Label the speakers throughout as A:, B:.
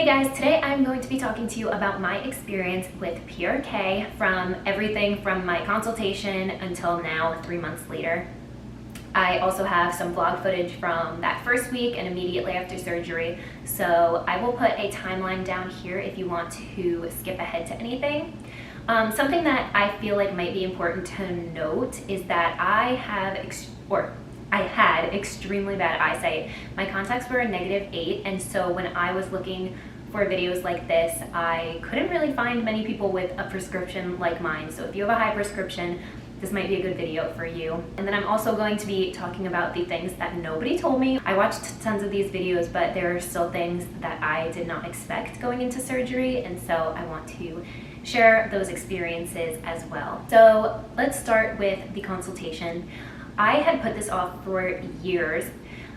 A: Hey guys, today I'm going to be talking to you about my experience with PRK from everything from my consultation until now, 3 months later. I also have some vlog footage from that first week and immediately after surgery, so I will put a timeline down here if you want to skip ahead to anything. Something that I feel like might be important to note is that I had extremely bad eyesight. My contacts were a -8, and so when I was looking for videos like this, I couldn't really find many people with a prescription like mine. So if you have a high prescription, this might be a good video for you. And then I'm also going to be talking about the things that nobody told me. I watched tons of these videos, but there are still things that I did not expect going into surgery, and so I want to share those experiences as well. So let's start with the consultation. I had put this off for years.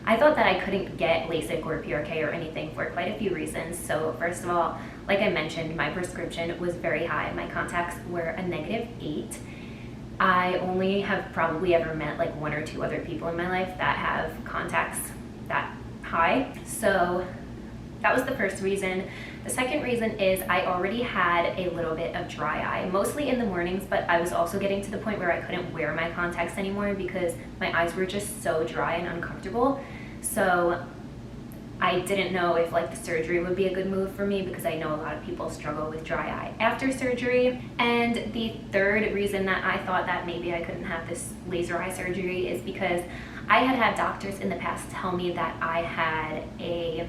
A: I thought that I couldn't get LASIK or PRK or anything for quite a few reasons. So first of all, like I mentioned, my prescription was very high. My contacts were a -8. I only have probably ever met like 1 or 2 other people in my life that have contacts that high. So that was the first reason. The second reason is I already had a little bit of dry eye, mostly in the mornings, but I was also getting to the point where I couldn't wear my contacts anymore because my eyes were just so dry and uncomfortable. So I didn't know if like the surgery would be a good move for me because I know a lot of people struggle with dry eye after surgery. And the third reason that I thought that maybe I couldn't have this laser eye surgery is because I had had doctors in the past tell me that I had a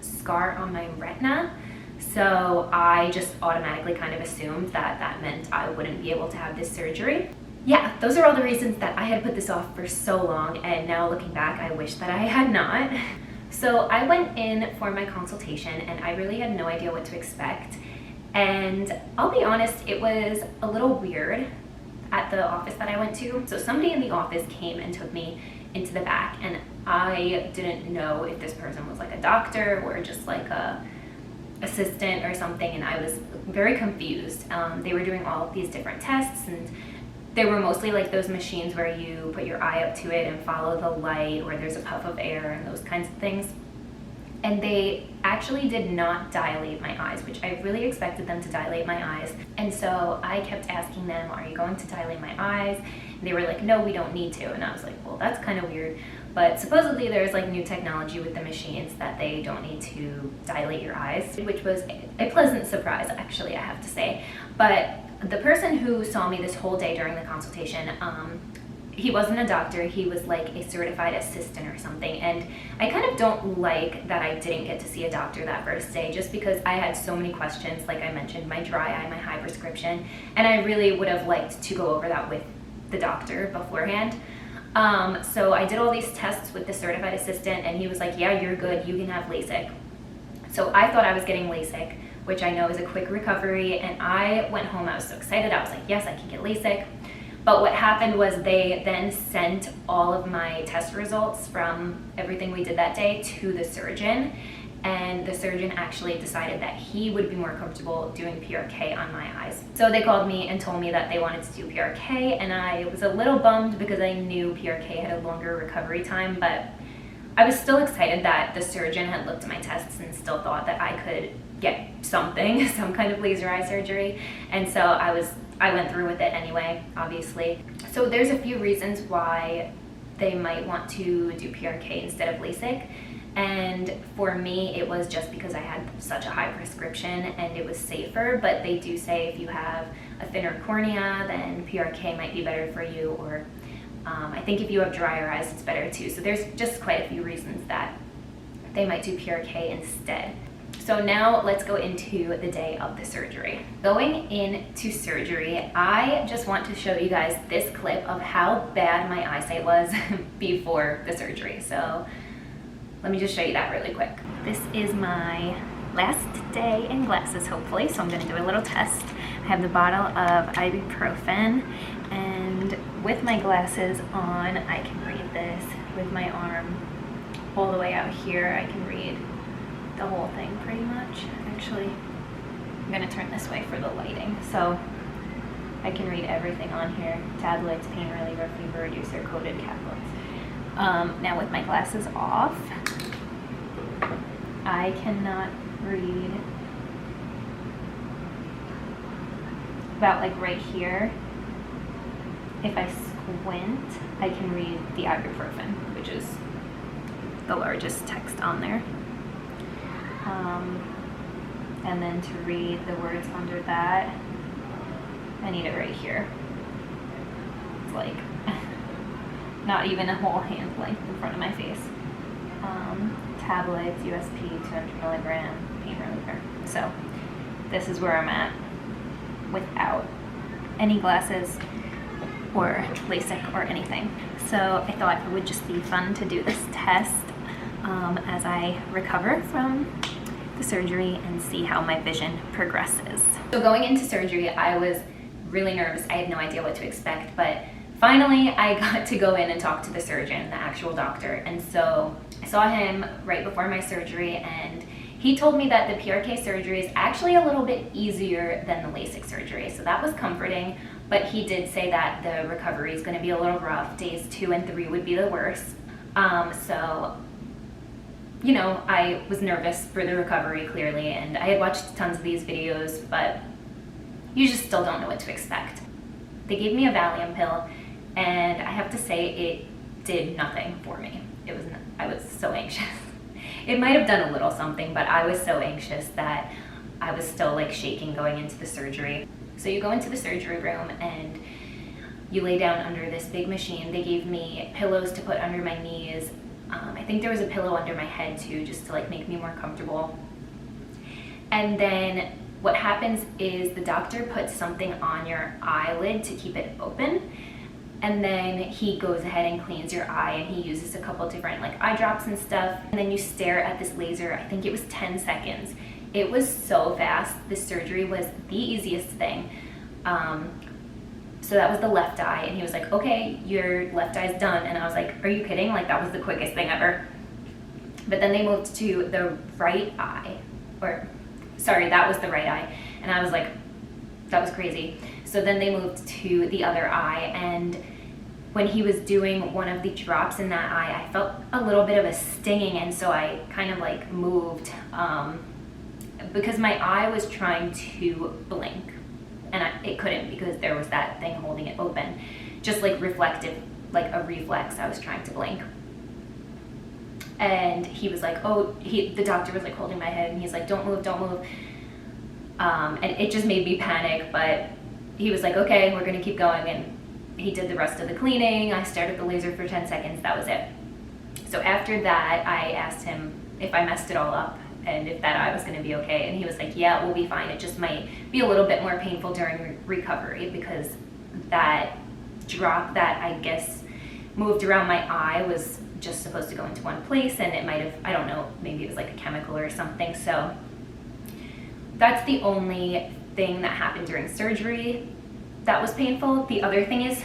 A: scar on my retina. So I just automatically kind of assumed that that meant I wouldn't be able to have this surgery. Yeah, those are all the reasons that I had put this off for so long, and now looking back, I wish that I had not. So I went in for my consultation and I really had no idea what to expect. And I'll be honest, it was a little weird at the office that I went to. So somebody in the office came and took me into the back, and I didn't know if this person was like a doctor or just like a assistant or something, and I was very confused. They were doing all of these different tests, and they were mostly like those machines where you put your eye up to it and follow the light, or there's a puff of air and those kinds of things. And they actually did not dilate my eyes, which I really expected them to dilate my eyes. And so I kept asking them, are you going to dilate my eyes? And they were like, no, we don't need to. And I was like, well, that's kind of weird. But supposedly there's like new technology with the machines that they don't need to dilate your eyes, which was a pleasant surprise, actually, I have to say. But the person who saw me this whole day during the consultation, he wasn't a doctor, he was like a certified assistant or something. And I kind of don't like that I didn't get to see a doctor that first day, just because I had so many questions, like I mentioned, my dry eye, my high prescription, and I really would have liked to go over that with the doctor beforehand. So I did all these tests with the certified assistant, and he was like, yeah, you're good, you can have LASIK. So I thought I was getting LASIK, which I know is a quick recovery, and I went home, I was so excited, I was like, yes, I can get LASIK. But what happened was they then sent all of my test results from everything we did that day to the surgeon, and the surgeon actually decided that he would be more comfortable doing PRK on my eyes. So they called me and told me that they wanted to do PRK, and I was a little bummed because I knew PRK had a longer recovery time, but I was still excited that the surgeon had looked at my tests and still thought that I could get something, some kind of laser eye surgery. And so I went through with it anyway, obviously. So there's a few reasons why they might want to do PRK instead of LASIK. And for me, it was just because I had such a high prescription and it was safer. But they do say if you have a thinner cornea, then PRK might be better for you. Or I think if you have drier eyes, it's better too. So there's just quite a few reasons that they might do PRK instead. So now let's go into the day of the surgery. Going into surgery, I just want to show you guys this clip of how bad my eyesight was before the surgery. So let me just show you that really quick. This is my last day in glasses, hopefully, so I'm gonna do a little test. I have the bottle of ibuprofen, and with my glasses on, I can read this. With my arm all the way out here, I can read the whole thing pretty much. Actually, I'm gonna turn this way for the lighting. So I can read everything on here. Tablets, pain reliever, fever reducer, coated tablets. Now with my glasses off, I cannot read about like right here, if I squint, I can read the ibuprofen, which is the largest text on there. And then to read the words under that, I need it right here. It's like not even a whole hand length in front of my face. Tablets, USP, 200 milligram, pain reliever. So this is where I'm at without any glasses or LASIK or anything. So I thought it would just be fun to do this test as I recover from the surgery and see how my vision progresses. So going into surgery, I was really nervous. I had no idea what to expect, but finally I got to go in and talk to the surgeon, the actual doctor. And so I saw him right before my surgery, and he told me that the PRK surgery is actually a little bit easier than the LASIK surgery. So that was comforting, but he did say that the recovery is going to be a little rough. Days 2 and 3 would be the worst. So, you know, I was nervous for the recovery clearly, and I had watched tons of these videos, but you just still don't know what to expect. They gave me a Valium pill, and I have to say it did nothing for me. I was so anxious. It might have done a little something, but I was so anxious that I was still like shaking going into the surgery. So you go into the surgery room and you lay down under this big machine. They gave me pillows to put under my knees. I think there was a pillow under my head too, just to like make me more comfortable. And then what happens is the doctor puts something on your eyelid to keep it open. And then he goes ahead and cleans your eye, and he uses a couple different like eye drops and stuff. And then you stare at this laser. I think it was 10 seconds. It was so fast. This surgery was the easiest thing. So that was the left eye, and he was like, okay, your left eye's done. And I was like, are you kidding? Like, that was the quickest thing ever. But then they moved to the right eye, or sorry, that was the right eye. And I was like, that was crazy. So then they moved to the other eye, and when he was doing one of the drops in that eye, I felt a little bit of a stinging, and so I kind of like moved because my eye was trying to blink, and it couldn't because there was that thing holding it open. Just like reflective, like a reflex, I was trying to blink. And he was like, the doctor was like holding my head, and he's like, don't move, don't move. And it just made me panic, but he was like, okay, we're gonna keep going, and he did the rest of the cleaning. I stared at the laser for 10 seconds, that was it. So after that, I asked him if I messed it all up and if that eye was gonna be okay, and he was like, yeah, we'll be fine. It just might be a little bit more painful during recovery because that drop that I guess moved around my eye was just supposed to go into one place, and it might have, I don't know, maybe it was like a chemical or something. So that's the only thing that happened during surgery that was painful. The other thing is,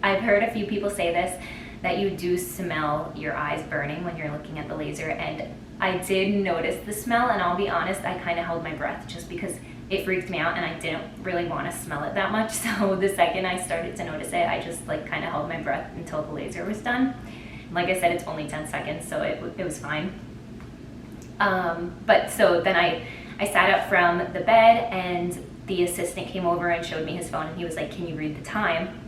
A: I've heard a few people say this, that you do smell your eyes burning when you're looking at the laser, and I did notice the smell, and I'll be honest, I kind of held my breath just because it freaked me out and I didn't really want to smell it that much. So the second I started to notice it, I just like kind of held my breath until the laser was done. Like I said, it's only 10 seconds, so it was fine. But so then I sat up from the bed, and the assistant came over and showed me his phone, and he was like, can you read the time?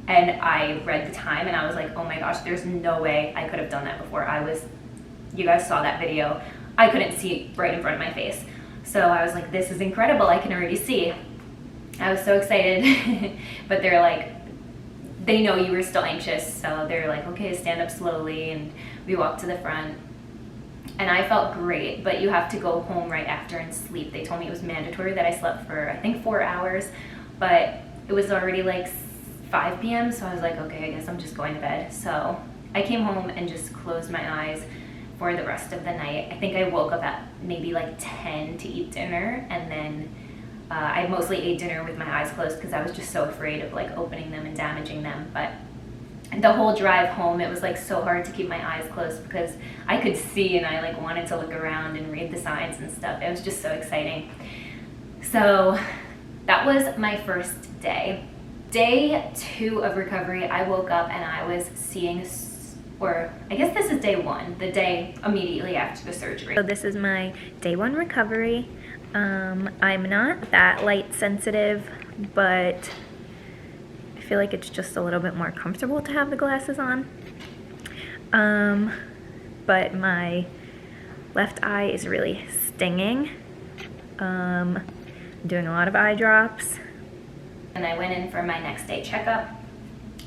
A: And I read the time, and I was like, oh my gosh, there's no way I could have done that before. You guys saw that video. I couldn't see right in front of my face. So I was like, this is incredible, I can already see. I was so excited, but they're like, they know you were still anxious, so they're like, okay, stand up slowly, and we walked to the front. And I felt great, but you have to go home right after and sleep. They told me it was mandatory that I slept for, I think, 4 hours, but it was already like 5 p.m., so I was like, okay, I guess I'm just going to bed. So I came home and just closed my eyes for the rest of the night. I think I woke up at maybe like 10 to eat dinner, and then I mostly ate dinner with my eyes closed because I was just so afraid of like opening them and damaging them. But the whole drive home, it was like so hard to keep my eyes closed because I could see, and I like wanted to look around and read the signs and stuff. It was just so exciting. So that was my first day. Day 2 of recovery, I woke up and I was seeing, or I guess this is day 1, the day immediately after the surgery. So this is my day 1 recovery.
B: I'm not that light sensitive, but I feel like it's just a little bit more comfortable to have the glasses on. But my left eye is really stinging. I'm doing a lot of eye drops.
A: And I went in for my next day checkup.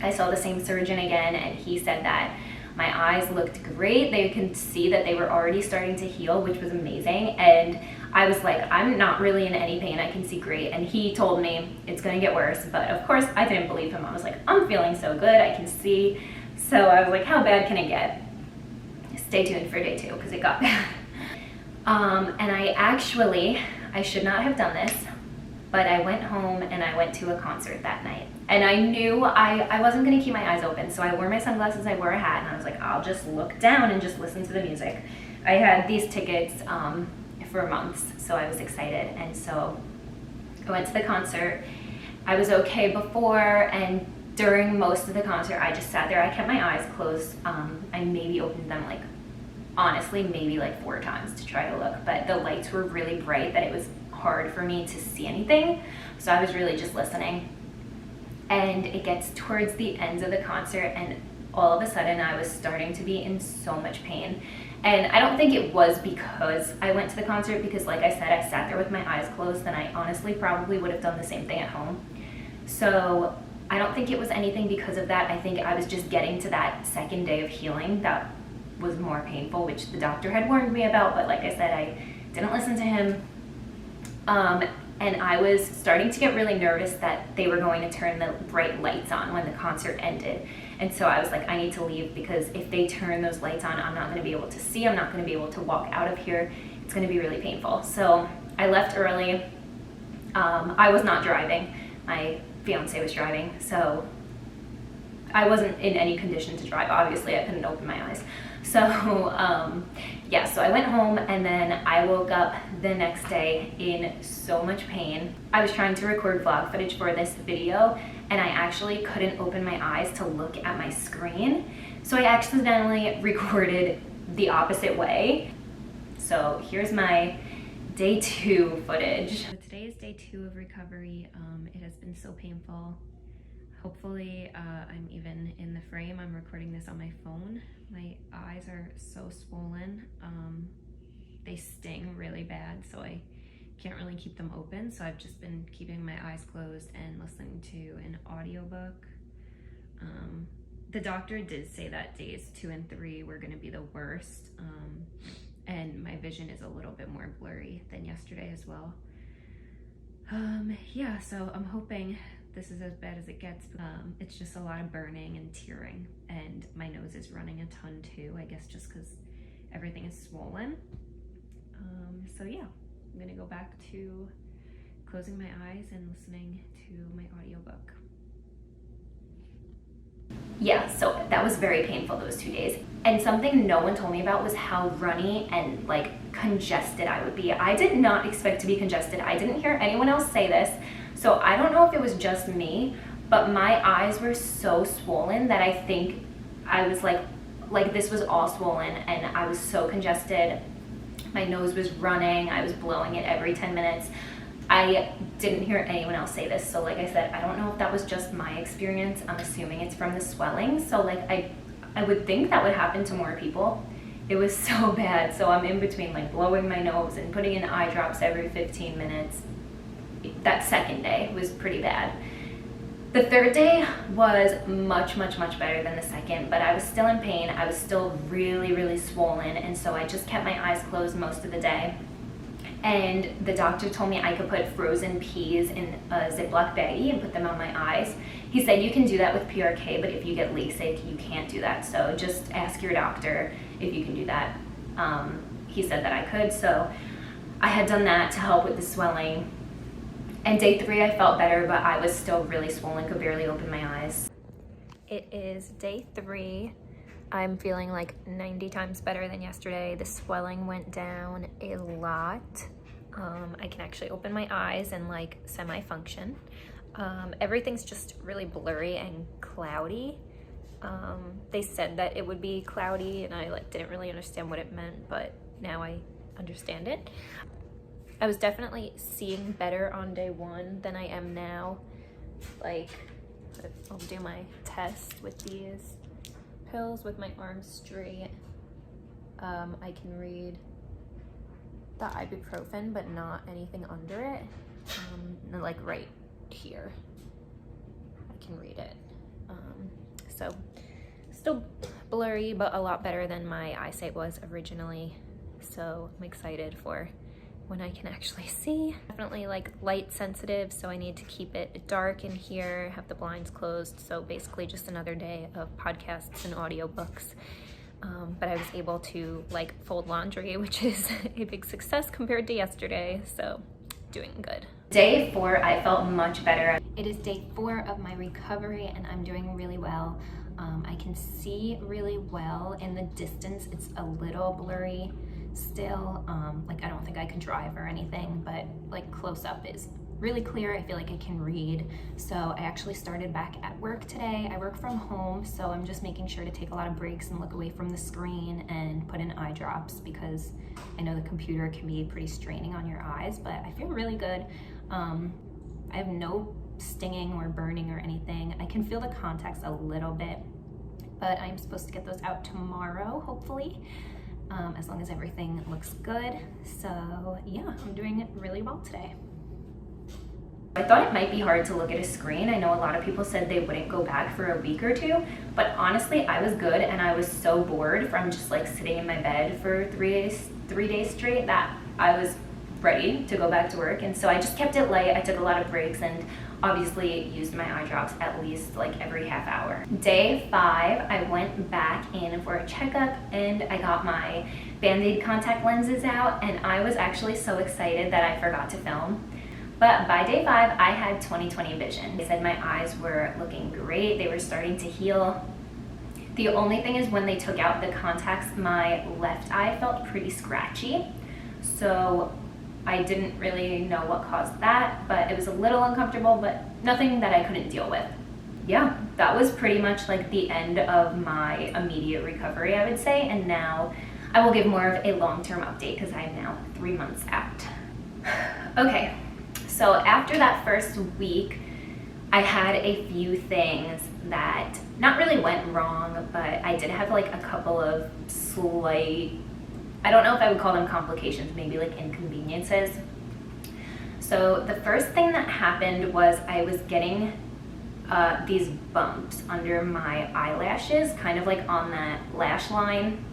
A: I saw the same surgeon again, and he said that my eyes looked great. They could see that they were already starting to heal, which was amazing. And I was like, I'm not really in any pain. I can see great. And he told me it's gonna get worse. But of course, I didn't believe him. I was like, I'm feeling so good. I can see. So I was like, how bad can it get? Stay tuned for day 2 because it got bad. And I should not have done this, but I went home and I went to a concert that night. And I knew I wasn't gonna keep my eyes open, so I wore my sunglasses, I wore a hat, and I was like, I'll just look down and just listen to the music. I had these tickets for months, so I was excited. And so I went to the concert. I was okay before, and during most of the concert, I just sat there. I kept my eyes closed. I maybe opened them honestly, maybe 4 times to try to look, but the lights were really bright that it was hard for me to see anything. So I was really just listening. And it gets towards the end of the concert, and all of a sudden I was starting to be in so much pain. And I don't think it was because I went to the concert, because like I said, I sat there with my eyes closed, and I honestly probably would have done the same thing at home. So I don't think it was anything because of that. I think I was just getting to that second day of healing that was more painful, which the doctor had warned me about, but like I said, I didn't listen to him. And I was starting to get really nervous that they were going to turn the bright lights on when the concert ended. And so I was like, I need to leave, because if they turn those lights on, I'm not going to be able to see. I'm not going to be able to walk out of here. It's going to be really painful. So I left early. I was not driving. My fiance was driving. So I wasn't in any condition to drive. Obviously, I couldn't open my eyes. So yeah, so I went home, and then I woke up the next day in so much pain. I was trying to record vlog footage for this video, and I actually couldn't open my eyes to look at my screen. So I accidentally recorded the opposite way. So here's my day 2 footage. So today is day 2 of recovery. It has been so painful. Hopefully I'm even in the frame. I'm recording this on my phone. My eyes are so swollen. They sting really bad, so I can't really keep them open. So I've just been keeping my eyes closed and listening to an audiobook. The doctor did say that days 2 and 3 were gonna be the worst. And my vision is a little bit more blurry than yesterday as well. Yeah, so I'm hoping this is as bad as it gets. It's just a lot of burning and tearing, and my nose is running a ton too, I guess just because everything is swollen. So yeah, I'm gonna go back to closing my eyes and listening to my audiobook. Yeah, so that was very painful those 2 days. And something no one told me about was how runny and congested I would be. I did not expect to be congested. I didn't hear anyone else say this. So I don't know if it was just me, but my eyes were so swollen that I think I was like this was all swollen, and I was so congested. My nose was running. I was blowing it every 10 minutes. I didn't hear anyone else say this. So like I said, I don't know if that was just my experience. I'm assuming it's from the swelling. So I would think that would happen to more people. It was so bad. So I'm in between blowing my nose and putting in eye drops every 15 minutes. That second day was pretty bad. The third day was much better than the second, but I was still in pain. I was still really swollen, and so I just kept my eyes closed most of the day. And the doctor told me I could put frozen peas in a Ziploc baggie and put them on my eyes. He said you can do that with PRK, but if you get LASIK, you can't do that. So just ask your doctor if you can do that. He said that I could, so I had done that to help with the swelling. And day 3 I felt better, but I was still really swollen, could barely open my eyes. It is day 3. I'm feeling 90 times better than yesterday. The swelling went down a lot. I can actually open my eyes and semi-function. Everything's just really blurry and cloudy. They said that it would be cloudy, and I didn't really understand what it meant, but now I understand it.
B: I was definitely seeing better on day 1 than I am now. Like, I'll do my test with these pills with my arms straight. I can read the ibuprofen, but not anything under it. Like right here, I can read it. So still blurry, but a lot better than my eyesight was originally. So I'm excited for when I can actually see. Definitely like light sensitive, so I need to keep it dark in here, have the blinds closed. So basically just another day of podcasts and audiobooks. But I was able to like fold laundry, which is a big success compared to yesterday. So doing good.
A: Day 4, I felt much better.
B: It is day 4 of my recovery and I'm doing really well. I can see really well in the distance. It's a little blurry still. Like I don't think I can drive or anything, but like close up is really clear. I feel like I can read. So I actually started back at work today. I work from home, so I'm just making sure to take a lot of breaks and look away from the screen and put in eye drops because I know the computer can be pretty straining on your eyes, but I feel really good. I have no stinging or burning or anything. I can feel the contacts a little bit, but I'm supposed to get those out tomorrow, hopefully, as long as everything looks good. So yeah, I'm doing really well today.
A: I thought it might be hard to look at a screen. I know a lot of people said they wouldn't go back for a week or 2, but honestly, I was good and I was so bored from just like sitting in my bed for 3 days straight that I was ready to go back to work. And so I just kept it light. I took a lot of breaks and obviously used my eye drops at least like every half hour. Day 5, I went back in for a checkup and I got my Band-Aid contact lenses out, and I was actually so excited that I forgot to film. But by day 5, I had 20/20 vision. They said my eyes were looking great. They were starting to heal. The only thing is when they took out the contacts, my left eye felt pretty scratchy. So I didn't really know what caused that, but it was a little uncomfortable, but nothing that I couldn't deal with. Yeah, that was pretty much like the end of my immediate recovery, I would say. And now I will give more of a long-term update because I am now 3 months out. Okay. So after that first week, I had a few things that not really went wrong, but I did have like a couple of slight, I don't know if I would call them complications, maybe like inconveniences. So the first thing that happened was I was getting these bumps under my eyelashes, kind of like on that lash line.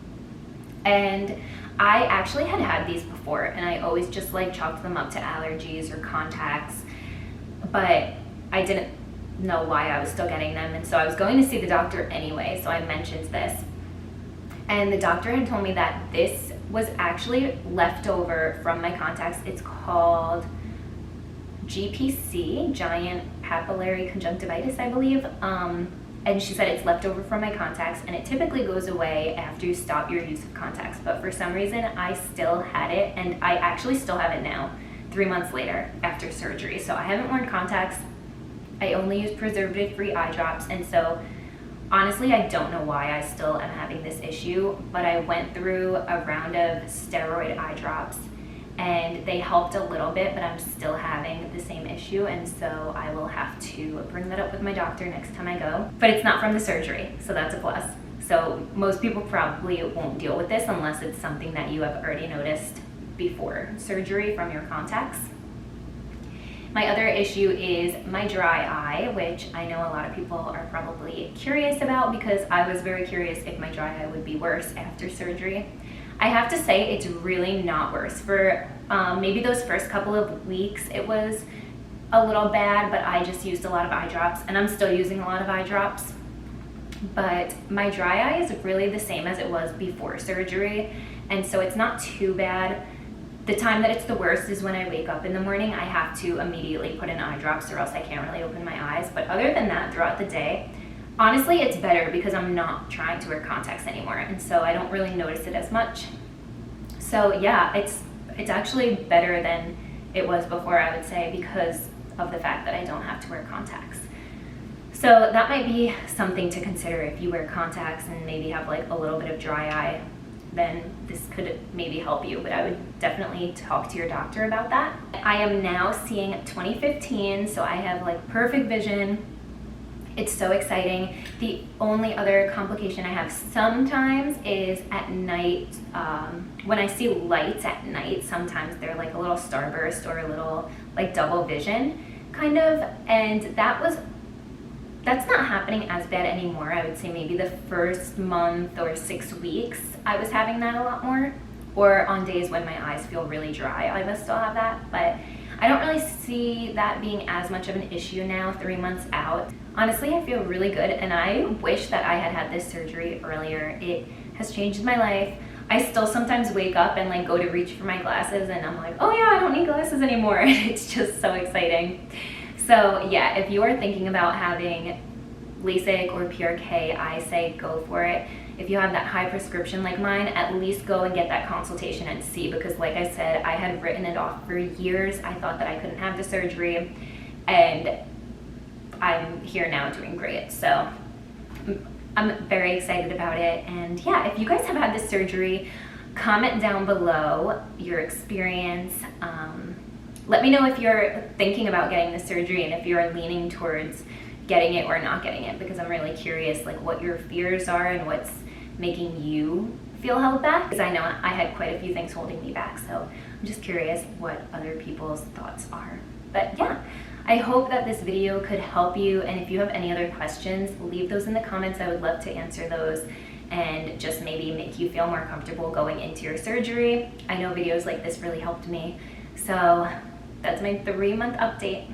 A: And I actually had these before, and I always just like chalked them up to allergies or contacts, but I didn't know why I was still getting them, and so I was going to see the doctor anyway, so I mentioned this. And the doctor had told me that this was actually left over from my contacts. It's called GPC, giant papillary conjunctivitis, I believe. And she said it's left over from my contacts, and it typically goes away after you stop your use of contacts. But for some reason, I still had it, and I actually still have it now, 3 months later after surgery. So I haven't worn contacts. I only use preservative-free eye drops, and so honestly, I don't know why I still am having this issue, but I went through a round of steroid eye drops, and they helped a little bit, but I'm still having the same issue, and so I will have to bring that up with my doctor next time I go. But it's not from the surgery, so that's a plus. So most people probably won't deal with this unless it's something that you have already noticed before surgery from your contacts. My other issue is my dry eye, which I know a lot of people are probably curious about because I was very curious if my dry eye would be worse after surgery. I have to say it's really not worse. For maybe those first couple of weeks it was a little bad, but I just used a lot of eye drops, and I'm still using a lot of eye drops. But my dry eye is really the same as it was before surgery, and so it's not too bad. The time that it's the worst is when I wake up in the morning. I have to immediately put in eye drops or else I can't really open my eyes. But other than that, throughout the day, honestly, it's better because I'm not trying to wear contacts anymore, and so I don't really notice it as much. So yeah, it's actually better than it was before, I would say, because of the fact that I don't have to wear contacts. So that might be something to consider if you wear contacts and maybe have like a little bit of dry eye. then this could maybe help you, but I would definitely talk to your doctor about that. I am now seeing 20/15, so I have like perfect vision. It's so exciting. The only other complication I have sometimes is at night. When I see lights at night, sometimes they're like a little starburst or a little like double vision kind of, and that's not happening as bad anymore. I would say maybe the first month or 6 weeks I was having that a lot more, or on days when my eyes feel really dry I must still have that, but I don't really see that being as much of an issue now 3 months out. Honestly, I feel really good, and I wish that I had had this surgery earlier. It has changed my life. I still sometimes wake up and like go to reach for my glasses and I'm like, oh yeah, I don't need glasses anymore. It's just so exciting. So yeah, if you are thinking about having LASIK or PRK, I say go for it. If you have that high prescription like mine, at least go and get that consultation and see, because like I said, I had written it off for years. I thought that I couldn't have the surgery, and I'm here now doing great. So I'm very excited about it. And yeah, if you guys have had this surgery, comment down below your experience. Let me know if you're thinking about getting the surgery and if you're leaning towards getting it or not getting it, because I'm really curious like what your fears are and what's making you feel held back, because I know I had quite a few things holding me back, so I'm just curious what other people's thoughts are. But yeah, I hope that this video could help you, and if you have any other questions, leave those in the comments. I would love to answer those and just maybe make you feel more comfortable going into your surgery. I know videos like this really helped me. So that's my 3-month update.